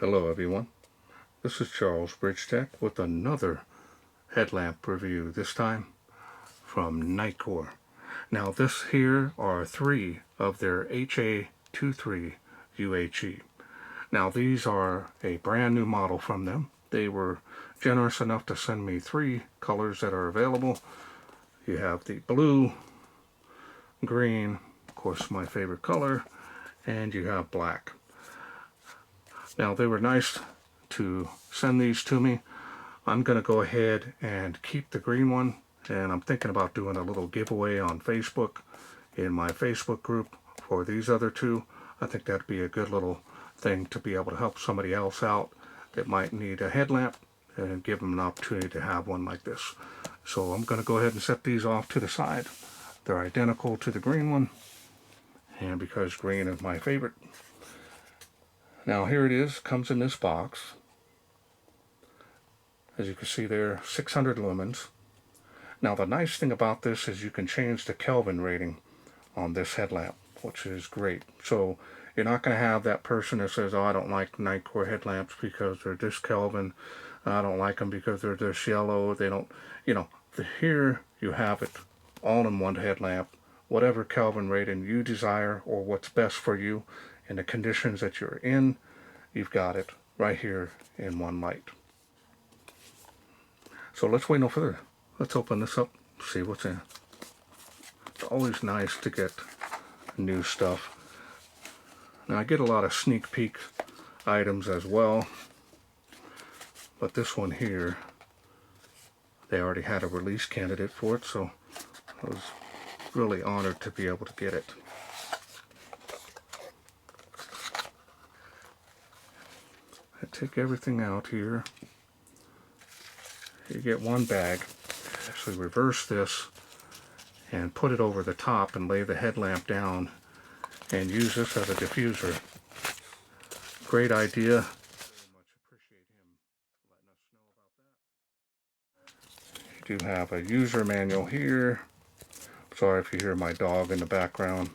Hello everyone, this is Charles BridgTec with another headlamp review, this time from Nitecore. Now this here are three of their HA23 UHE. Now these are a brand new model from them. They were generous enough to send me three colors that are available. You have the blue, green, of course my favorite color, and you have black. Now they were nice to send these to me. I'm going to go ahead and keep the green one, and I'm thinking about doing a little giveaway on Facebook in my Facebook group for these other two. I think that'd be a good little thing to be able to help somebody else out that might need a headlamp and give them an opportunity to have one like this. So I'm going to go ahead and set these off to the side. They're identical to the green one, and because green is my favorite. Now here it is, comes in this box. As you can see there, 600 lumens. Now the nice thing about this is you can change the Kelvin rating on this headlamp, which is great. So you're not going to have that person that says, oh, I don't like Nitecore headlamps because they're this Kelvin. I don't like them because they're this yellow. They don't, here you have it all in one headlamp. Whatever Kelvin rating you desire or what's best for you in the conditions that you're in, you've got it right here in one light. So let's wait no further. Let's open this up, see what's in. It's always nice to get new stuff. Now I get a lot of sneak peek items as well, but this one here, they already had a release candidate for it, so I was really honored to be able to get it. I take everything out here. You get one bag. Actually reverse this and put it over the top and lay the headlamp down and use this as a diffuser. Great idea. Very much appreciate him letting us know about that. You do have a user manual here. Sorry if you hear my dog in the background.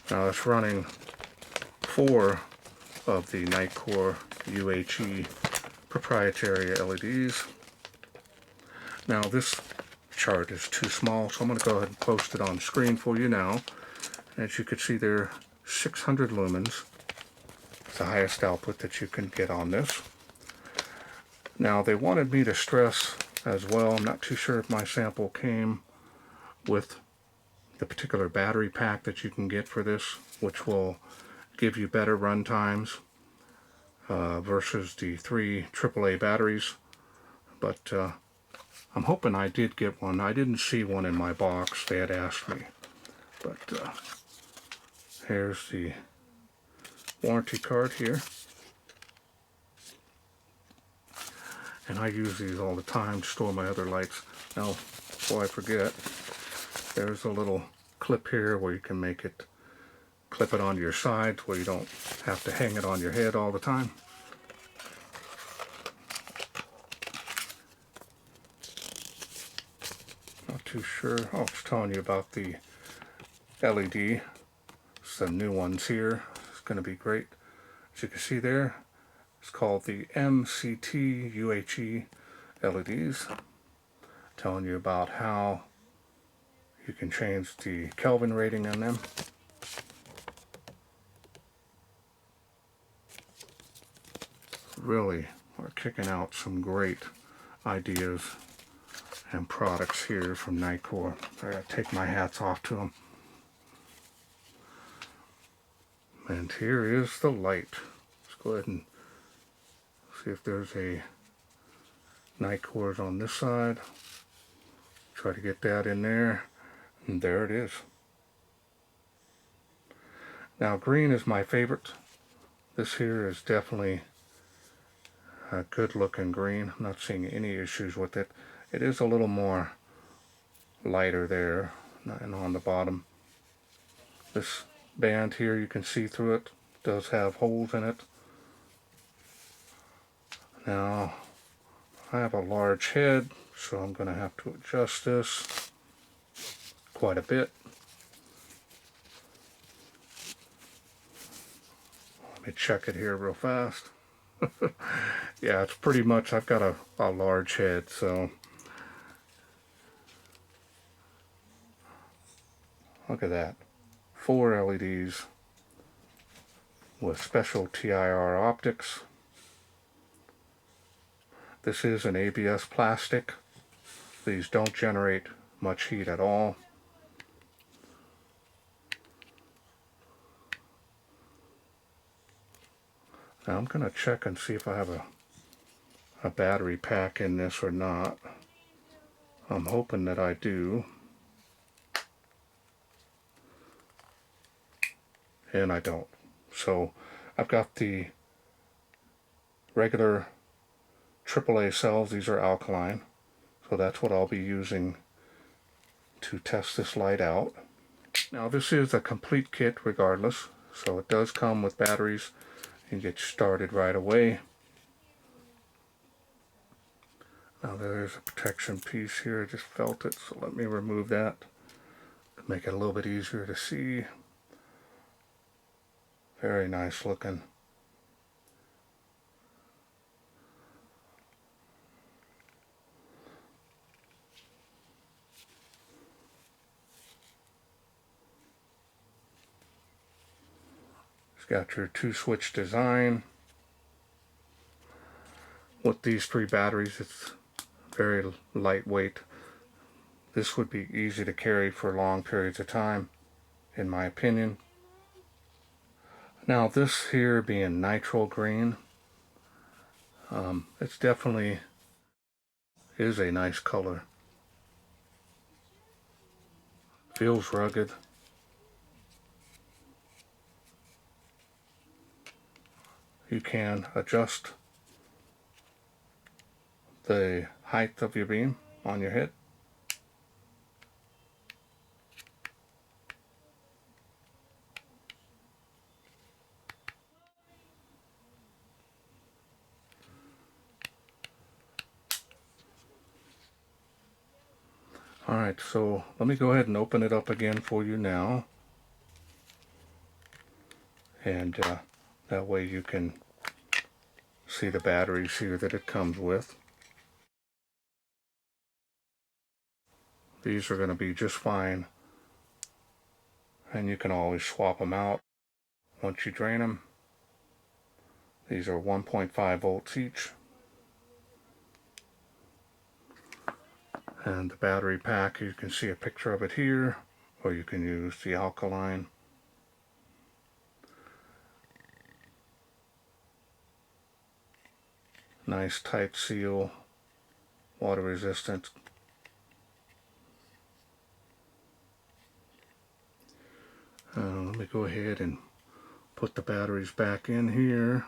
Now it's running 4 of the Nitecore UHE proprietary LEDs. Now this chart is too small, so I'm going to go ahead and post it on screen for you now. As you can see there, 600 lumens. It's the highest output that you can get on this. Now they wanted me to stress as well, I'm not too sure if my sample came with the particular battery pack that you can get for this, which will give you better run times versus the 3 AAA batteries. But I'm hoping I did get one. I didn't see one in my box. They had asked me. But here's the warranty card here. And I use these all the time to store my other lights. Now, before I forget, there's a little clip here where you can make it, clip it onto your sides where you don't have to hang it on your head all the time. Not too sure. Oh, it's telling you about the LED. Some new ones here. It's going to be great. As you can see there, it's called the MCT UHE LEDs. Telling you about how you can change the Kelvin rating on them. Really are kicking out some great ideas and products here from Nitecore. I gotta take my hats off to them. And here is the light. Let's go ahead and see if there's a Nitecore on this side. Try to get that in there. And there it is. Now green is my favorite. This here is definitely a good looking green. I'm not seeing any issues with it. It is a little more lighter there and on the bottom. This band here, you can see through it, does have holes in it. Now I have a large head, so I'm going to have to adjust this quite a bit. Let me check it here real fast. Yeah, it's pretty much, I've got a large head, so look at that. 4 LEDs with special TIR optics. This is an ABS plastic. These don't generate much heat at all. Now I'm going to check and see if I have a battery pack in this or not. I'm hoping that I do. And I don't. So I've got the regular AAA cells. These are alkaline. So that's what I'll be using to test this light out. Now this is a complete kit regardless. So it does come with batteries. You can get started right away. Now there's a protection piece here. I just felt it, so let me remove that to make it a little bit easier to see. Very nice looking. It's got your 2-switch design. With these 3 batteries, it's very lightweight. This would be easy to carry for long periods of time, in my opinion. Now this here being nitro green, it's definitely is a nice color. Feels rugged. You can adjust the height of your beam on your head. Alright, so let me go ahead and open it up again for you now. And that way you can see the batteries here that it comes with. These are going to be just fine. And you can always swap them out once you drain them. These are 1.5 volts each. And the battery pack, you can see a picture of it here, or you can use the alkaline. Nice tight seal, water resistant. Let me go ahead and put the batteries back in here.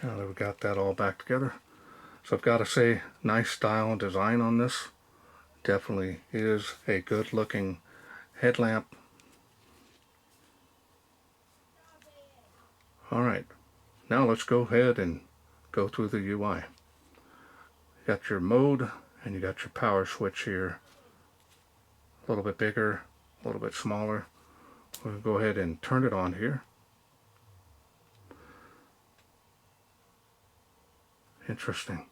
Now that we got that all back together. So I've got to say, nice style and design on this. Definitely is a good looking headlamp. Alright, now let's go ahead and go through the UI. You got your mode and you got your power switch here. A little bit bigger, a little bit smaller. We'll go ahead and turn it on here. Interesting.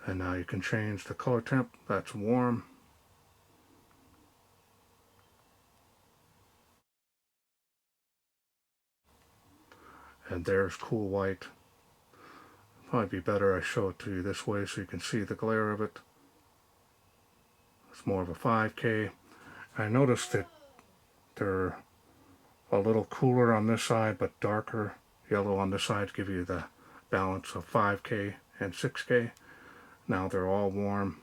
And now you can change the color temp. That's warm. And there's cool white. Probably be better I show it to you this way so you can see the glare of it. It's more of a 5K. I noticed that they're a little cooler on this side but darker yellow on this side to give you the balance of 5K and 6K. Now they're all warm.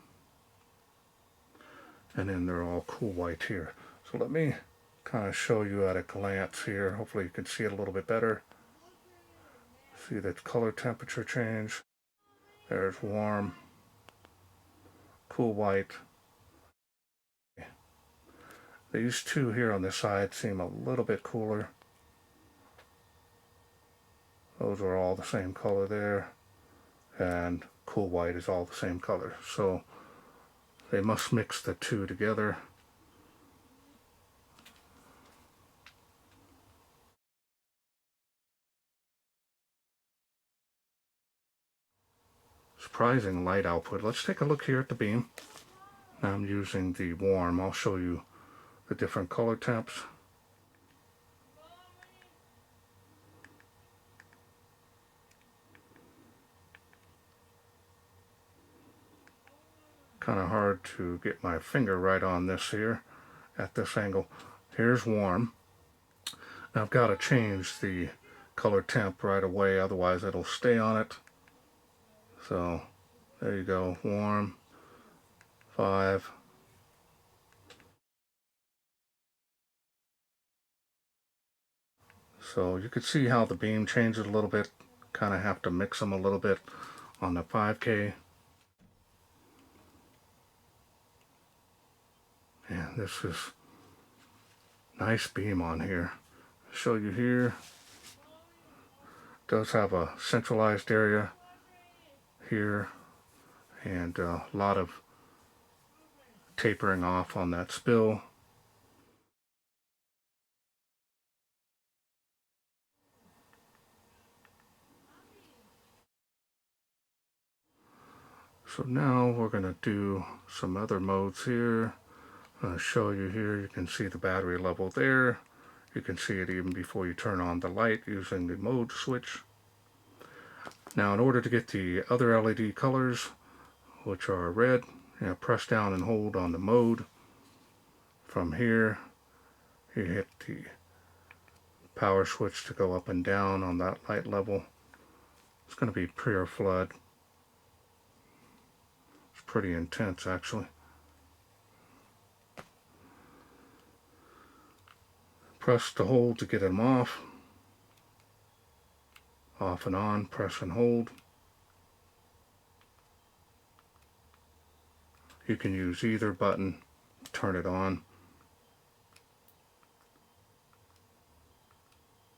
And then they're all cool white here. So let me kind of show you at a glance here. Hopefully you can see it a little bit better. See that color temperature change. There's warm, cool white, These two here on the side seem a little bit cooler. Those are all the same color there, and cool white is all the same color. So they must mix the two together. Surprising light output. Let's take a look here at the beam. Now I'm using the warm. I'll show you the different color temps. Kind of hard to get my finger right on this here at this angle. Here's warm. Now I've got to change the color temp right away, otherwise it'll stay on it. So there you go, warm, 5. So you can see how the beam changes a little bit. Kind of have to mix them a little bit on the 5K. And this is nice beam on here. I'll show you here. It does have a centralized area here and a lot of tapering off on that spill. So now we're going to do some other modes here. I'll show you here. You can see the battery level there. You can see it even before you turn on the light using the mode switch. Now in order to get the other LED colors, which are red, press down and hold on the mode. From here, you hit the power switch to go up and down on that light level. It's going to be pure flood. It's pretty intense actually. Press to hold to get them off. Off and on, press and hold. You can use either button, turn it on.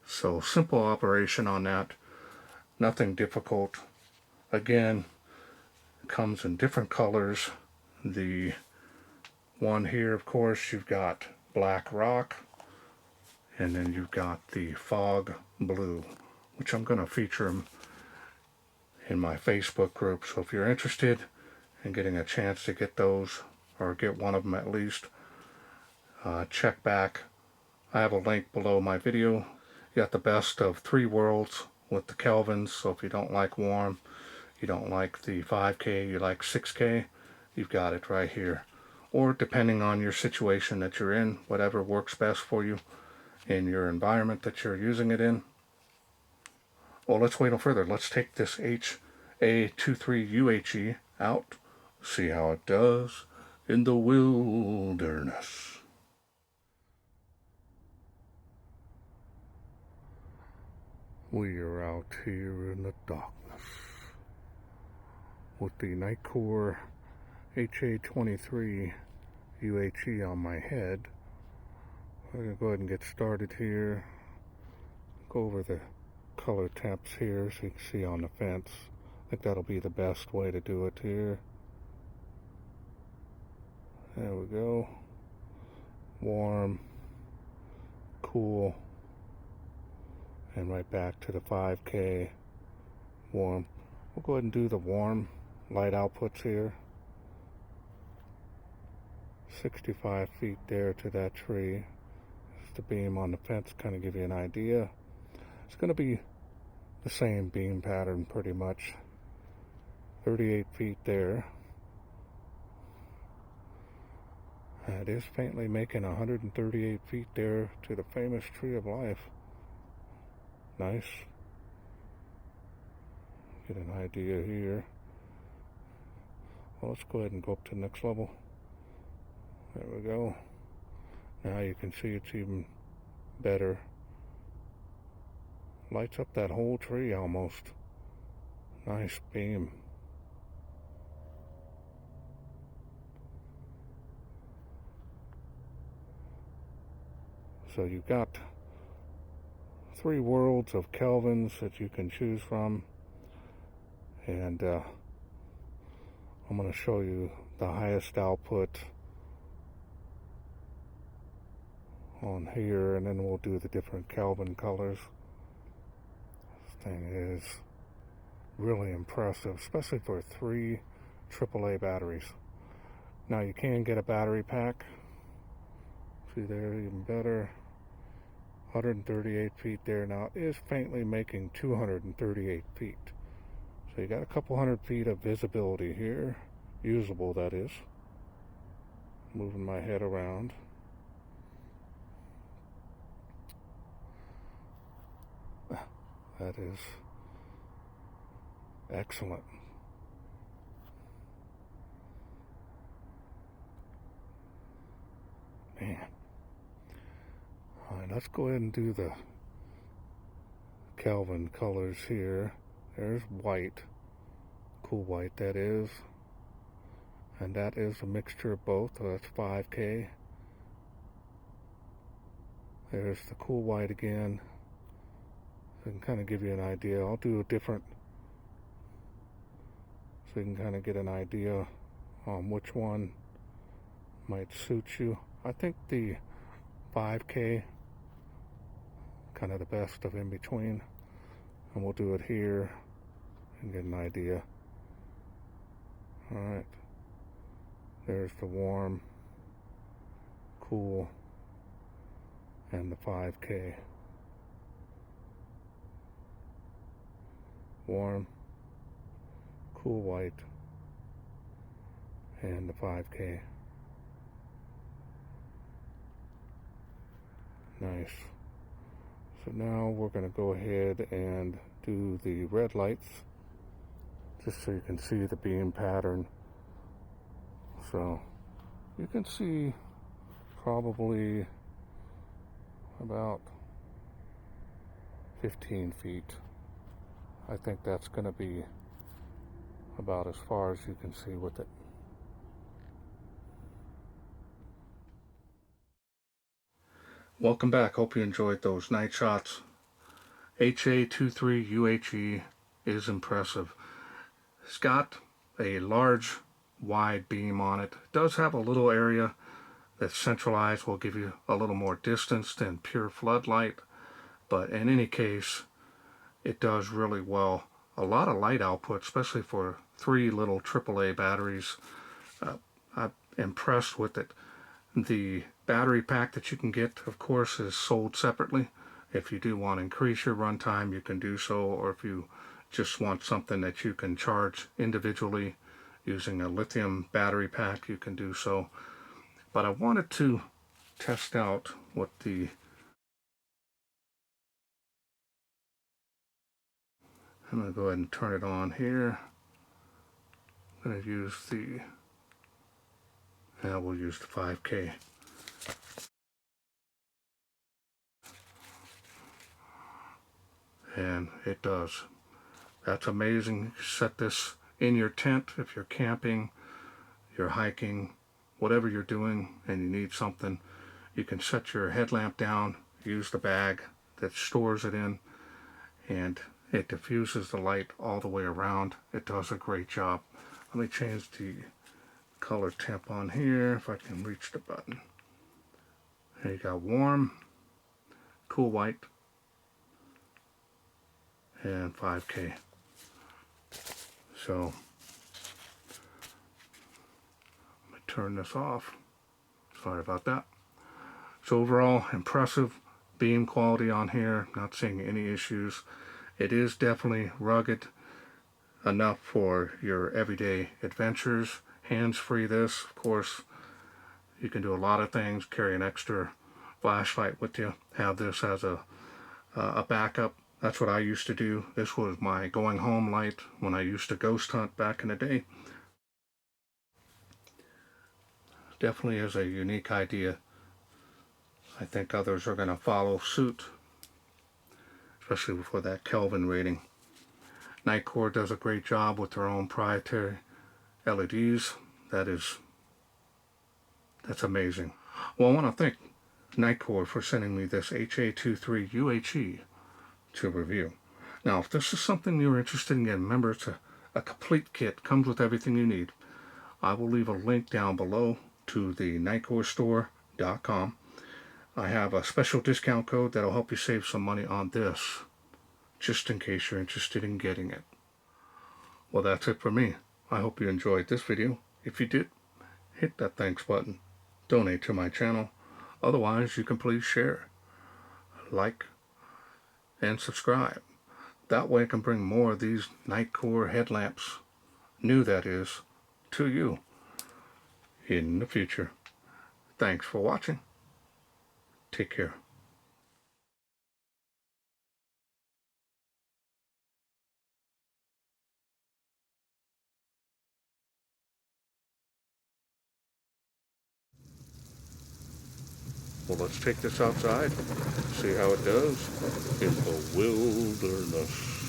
So simple operation on that, nothing difficult. Again, it comes in different colors. The one here, of course, you've got black rock, and then you've got the fog blue, which I'm going to feature in my Facebook group. So if you're interested in getting a chance to get those, or get one of them at least, check back. I have a link below my video. You got the best of 3 worlds with the Kelvins. So if you don't like warm, you don't like the 5K, you like 6K, you've got it right here. Or depending on your situation that you're in, whatever works best for you in your environment that you're using it in. Well, let's wait no further. Let's take this HA23 UHE out, see how it does in the wilderness. We are out here in the darkness with the Nitecore HA23 UHE on my head. I'm going to go ahead and get started here. Go over the color temps here so you can see on the fence. I think that'll be the best way to do it here. There we go. Warm, cool, and right back to the 5K, warm. We'll go ahead and do the warm light outputs here. 65 feet there to that tree. Just the beam on the fence, kind of give you an idea. It's going to be the same beam pattern pretty much. 38 feet there. It is faintly making 138 feet there to the famous Tree of Life. Nice. Get an idea here. Well, let's go ahead and go up to the next level. There we go. Now you can see it's even better. Lights up that whole tree almost. Nice beam. So you've got 3 worlds of kelvins that you can choose from, and I'm going to show you the highest output on here, and then we'll do the different Kelvin colors. This thing is really impressive, especially for 3 AAA batteries. Now you can get a battery pack. See there, even better. 138 feet there. Now it is faintly making 238 feet. So you got a couple hundred feet of visibility here. Usable, that is. Moving my head around. That is excellent. Man. Alright, let's go ahead and do the Kelvin colors here. There's white. Cool white, that is. And that is a mixture of both. So that's 5K. There's the cool white again. So I can kind of give you an idea. I'll do a different, so you can kind of get an idea on which one might suit you. I think the 5K, kind of the best of in between. And we'll do it here and get an idea. Alright. There's the warm, cool, and the 5K. Warm, cool white, and the 5K. Nice. So now we're going to go ahead and do the red lights, just so you can see the beam pattern. So you can see probably about 15 feet. I think that's going to be about as far as you can see with it. Welcome back. Hope you enjoyed those night shots. HA23 UHE is impressive. It's got a large, wide beam on it. It does have a little area that's centralized, will give you a little more distance than pure floodlight, but in any case, it does really well. A lot of light output, especially for 3 little AAA batteries. I'm impressed with it. The battery pack that you can get, of course, is sold separately. If you do want to increase your runtime, you can do so, or if you just want something that you can charge individually using a lithium battery pack, you can do so. But I wanted to test out what the I'm going to go ahead and turn it on here. I'm going to use the, we'll use the 5K. And it does. That's amazing. You set this in your tent if you're camping, you're hiking, whatever you're doing, and you need something. You can set your headlamp down, use the bag that stores it in, and it diffuses the light all the way around. It does a great job. Let me change the color temp on here if I can reach the button. There you got warm, cool white, and 5K. So let me turn this off. Sorry about that. So overall, impressive beam quality on here. Not seeing any issues. It is definitely rugged enough for your everyday adventures. Hands-free this, of course. You can do a lot of things. Carry an extra flashlight with you. Have this as a backup. That's what I used to do. This was my going home light when I used to ghost hunt back in the day. Definitely is a unique idea. I think others are going to follow suit, especially for that Kelvin rating. Nitecore does a great job with their own proprietary LEDs. That's amazing. Well, I want to thank Nitecore for sending me this HA23 UHE to review. Now, if this is something you're interested in getting, remember it's a complete kit, comes with everything you need. I will leave a link down below to the nitecorestore.com. I have a special discount code that'll help you save some money on this, just in case you're interested in getting it. Well, that's it for me. I hope you enjoyed this video. If you did, hit that thanks button. Donate to my channel. Otherwise, you can please share, like, and subscribe. That way I can bring more of these Nitecore headlamps, new that is, to you in the future. Thanks for watching. Take care. Well, let's take this outside, see how it does in the wilderness.